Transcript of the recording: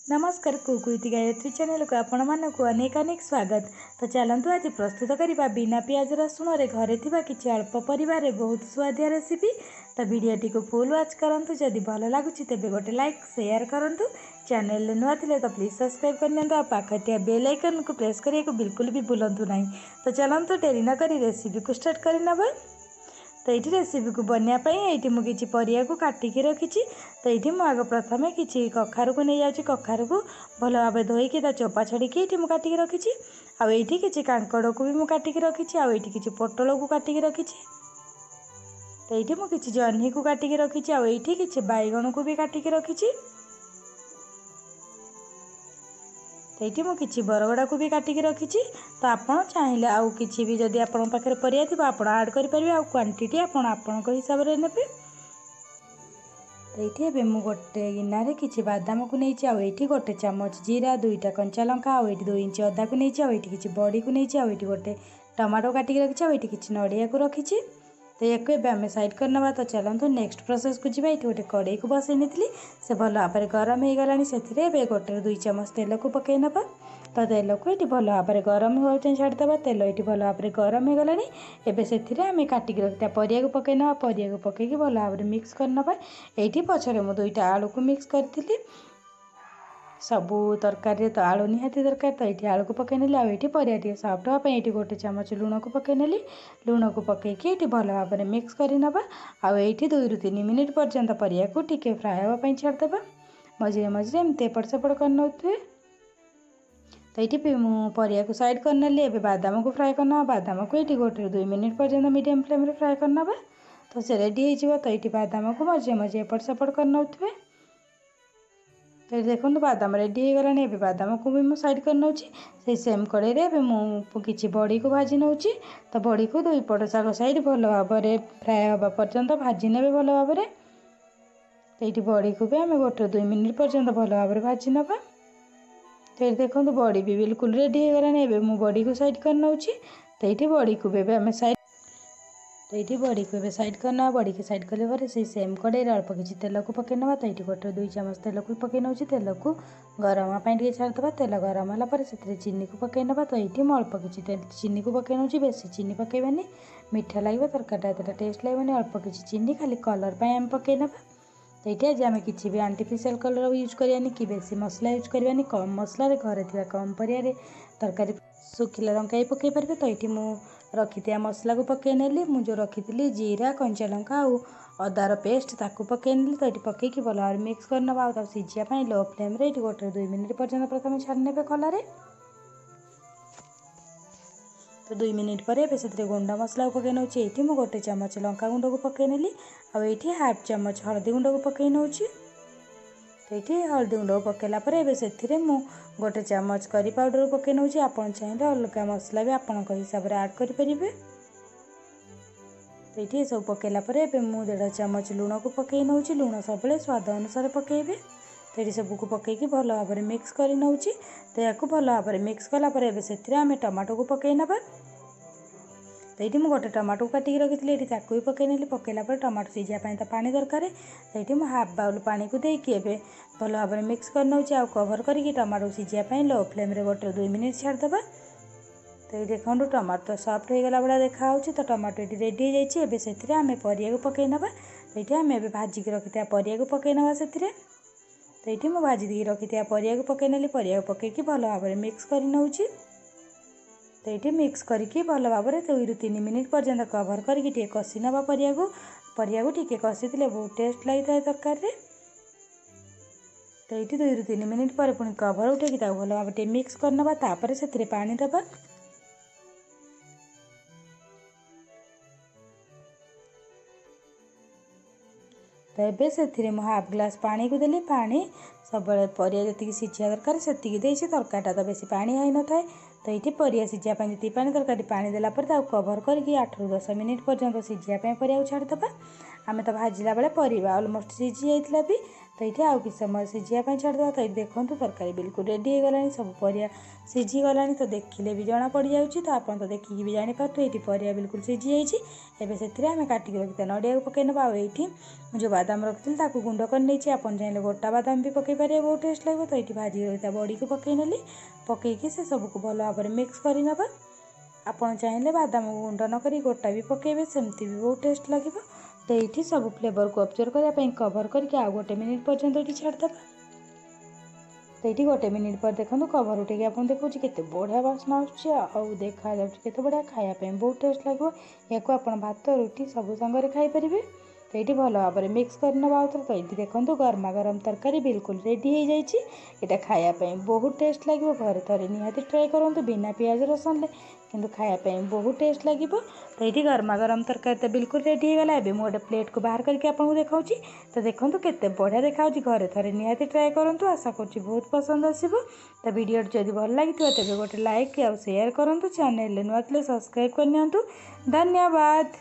नमस्कार कुकुइति गायत्री चैनल को आपण मानक अनेक अनेक स्वागत। तो चलतु आज प्रस्तुत करवा बिना पियाज रसुण रे घरे थिबा किछि अल्प परिवार रे बहुत स्वादिया रेसिपी। तो वीडियोटी को फुल वॉच करंतु, जदि भल लागुछि तेबे गोटे लाइक शेयर करंतु। चैनल रे नुआ थिले तो प्लीज सब्सक्राइब करनियंतु आ पाखटिया बेल आइकन को प्रेस करिया को बिल्कुल भी भूलंतु नाही। तो चलतु डेरी न करी रेसिपी को स्टार्ट करनबा। तो ये रेसिपी को बनवाई ये मुझे परिया को काटिकी रखी। तो ये आग प्रथम किसी कखारू को नहीं जाऊँगी। कखारू को भल भाव धोईकी चोपा छड़ी ये काटिकी रखी। आईटी किसी कांकड़ को भी मुझे काटिकी रखी। आईटी किसी पोटल को काटिकी रखी। तो ये मुझे किसी जह्नी को काटिकी रखी। आईटी किसी बैगण को भी काटिकी रखी। तो ये मुझे किसी बरगड़ा को भी काटिकी रखी। तो आपड़ चाहिए आउ कि भी जदि आप पाखे परिया थी आप आड करेंगे। आ क्वांटिटी आपण हिसाब से ने। तो ये मुझे गोटे गिनारे किसी बादाम को नहीं आईटी गोटे चामच जीरा, 2टा कंचा लंका, आईटी 2 इंच अदा को नहीं आईटी किसी बड़ी को नहीं आईटी गोटे टमाटो काटिकी रखी। आईटी किसी नड़िया को रखी। तो ये आम साइड करना। तो चलते नेक्स्ट प्रोसेस को जी। ये गोटे कड़े को बसई नी से भल भाव में गरम हो गला। से गोटे 2 चामच तेल को पकई नवा। तो तेल को ये भल भाव में गरम हो छाड़ीदे। तेल ये भल भाव में गरम हो गला। एवं से आम काटिक रखता परिया को पकई ना। परिया को पकईकी भल भाव में मिक्स करना। ये पछरे मुझे 2टा आलू को मिक्स करी। सबू तरकारी तो आलू निहाती दरकार। तो ये आलू को पकई नेली। आईटी परिया टे सफ्ट हाँपी ये गोटे चामच लुण को पकई नेली। लुण को पकईकी ये भल भाव में मिक्स करनवा। आईटी 2 ରୁ 3 मिनिट पर्यंत परिया को टिके फ्राए हाँपी छाड़ीदे। मझे मझे एमती एपट सेपट कर नौथे। तो ये परिया को साइड कर नेली। एवं बादाम को फ्राए करना। बादाम को ये 1 ରୁ 2 मिनिट पर्यंत मीडियम फ्लेम रे फ्राए करना। तो से रेडी हो। तो ये बादाम को मझे मझे एपट सेपट कर नौथे। तो देखो बादाम रेडी हो गलानी। एवं बादाम को भी मुझे साइड कर नौची। से सेम कड़े मुझे बड़ी को भाजी नौची। तो बड़ी को 2 पट साग साइड भल भाव में फ्राए हाँवा पर्यंत भाजी ने भल भाव में। तो ये बड़ी को भी आम 1 ରୁ 2 मिनिट पर्यंत भल भाव में भाजी नवा। तो ये देखो बड़ी भी बिल्कुल रेडी हो गलानी। एवं मुझे बड़ी को साइड कर नौची। तो ये बड़ी को भी आम साइड। तो ये बड़ी को साइड करना। बड़ी को साइड कले से सेम कड़े अल्प किसी तेल को पकई ना। तो ये 1 ରୁ 2 चामच तेल को पकई नौ। तेल को गरम हाँपी छाड़ीदे। तेल गरम होगापर से चीनी को पकई ना। तो ये अल्प किसी चीनी को पकई नौ। बेसी चीनी पकईबानी, मीठा लगे तरकारी एतटा टेस्ट लगेनि। अल्प किसी चीनी खाली कलर पर आम पकई ना। तो ये आज आम किसी भी आर्टिफिशियल कलर यूज करानी कि बेसी मसला यूज करानी। कम मसला घरे थी कम परिया तरकारी सुखिला लंका ही पकई पारे। तो ये मुझे रखी मसला को पकई नेली। मुझे रखी जीरा, कंचा लंका और अदार पेस्ट ताकू पकई नेली। तो ये पकईकी भल भाव मिक्स करना। आ सीझापी लो फ्लेम रे 1 ରୁ 2 मिनिट पर्यंत प्रथम छाड़ने कलारे। तो 2 मिनिट पर से गुंड मसला को पकई नौ। ये मुझे गोटे चामच लंका गुंड को पकई नेली। आईटी हाफ चामच हल्दी गुंड को पकई नौ। तो ये हल्दी गुंड को पकईला से गोटे चामच करी पाउडर को पकई नौ। आप चाहिए अलग मसला भी आपण हिसाब से ऐड करेंगे। तो ये सब पकईला मुझे 1.5 चामच लुण को पकई नौ। लुण सब स्वाद अनुसार पकईबे। तो ये सबको पकईकी भल भाव में मिक्स कर नौ। तो या भल भाव में मिक्स कलापर से आम टमाटो को पकई नवा। तो ये मुझे गोटे टमाटो को काटिकी रखी। ये भी पकई नेली। पकईला टमाटो सीझापी तो पानी दरकार। तो ये मुझे हाफ बाउल पानी को देकी भल भाव में मिक्स कर नौ। कवर करके टमाटो सीझापी लो फ्लेम रे 1 ରୁ 2 मिनिट छाड़ीदे। तो ये देखो टमाटो सॉफ्ट हो गला भाया देखा। तो टमाटो ये रेडी हो जाए। से आम परिया को पकई नवा। तो ये आम भाजिक रखी परिया को पकई नवा से। तो ये मुझे भाजी दी रखी परिया को पकई नेली। परिया को पकईकी भल भाव में मिक्स कर नौ। तो ये मिक्स करके भल भाव में 2 ରୁ 3 मिनिट पर्यंत कवर करके कषि नवा। परिया को टिके कषि बहुत टेस्ट लगी था तरकारी। तो ये 2 ରୁ 3 मिनिट पर पुणी कवर उठेकी भल भाव में मिक्स करनवा। तापर से पानी दबा। तो ये से हाफ ग्लास पानी को देली। पानी सब परिया जी सीझा दरकार से तरकारी तो बेसी पानी आई न था। तो ये परिया सीझापी जी पानी दरकार पानी देलापर कवर करके 8 ରୁ 10 मिनिट पर्यंत सीझापी परिया छाड़ीदे। आम तो भाजिला बेले परिया ऑलमोस्ट सीझी जाइला भी। तो ये आउ कि समय सिझापी छाड़ीदा। तो ये देखो तरकारी बिल्कुल रेडी हो गलानी सब परिया सिझी गलानी तो देखिले भी जना पड़ जाऊँ तो आप तो देखिए भी जानीपारे ये परिया बिल्कुल सिझी जाइए। एवं से आम काटिक रखी नड़िया को पकई ना आईटी जो बादाम रखी गुंड कर नहीं आपन चाहिए गोटा बादाम भी पकई पारे बहुत टेस्ट लगे। तो ये भाजी रही बड़ी को पकई नेली पकईकि से सबको भल भाव में मिक्स करनवा। आपन चाहिए बादाम गुंड नक गोटा भी पकेबे सेमती भी बहुत टेस्ट लगे। तो ये सब फ्लेवर को ऑब्जर्व करने कवर करके आउ गोटे मिनिट पर्यंत ये छाड़ीदा। तो ये गोटे मिनिट पर देखो कवर उठे आप देखो केते बढ़िया बास्ना आउ देखा जाते बढ़िया खायापी बहुत टेस्ट लगे। या आप भात रुटी सब सांगे खाईपारे। तो ये भल भाव में मिक्स करना आउे। तो ये देखो गर्मा गरम तरकारी बिल्कुल रेडी हो जाइए। यहाँ खायापी बहुत टेस्ट लगे घरे थे निहाती ट्राए करूँ बिना पियाज रसुन किंतु खायापी बहुत टेस्ट लगे। तो ये गर्मा गरम तरकारी तो बिल्कुल रेडी हो गला। एबे मुझे प्लेट को बाहर करके आपको देखा। तो देखो केते बढ़िया देखा घरे थे निहाती ट्राए करूँ आशा करुँच बहुत पसंद आसो। तो वीडियो जदि भल लगी तेज गोटे लाइक और शेयर करूँ चैनल नुआ सब्सक्राइब करनी। धन्यवाद।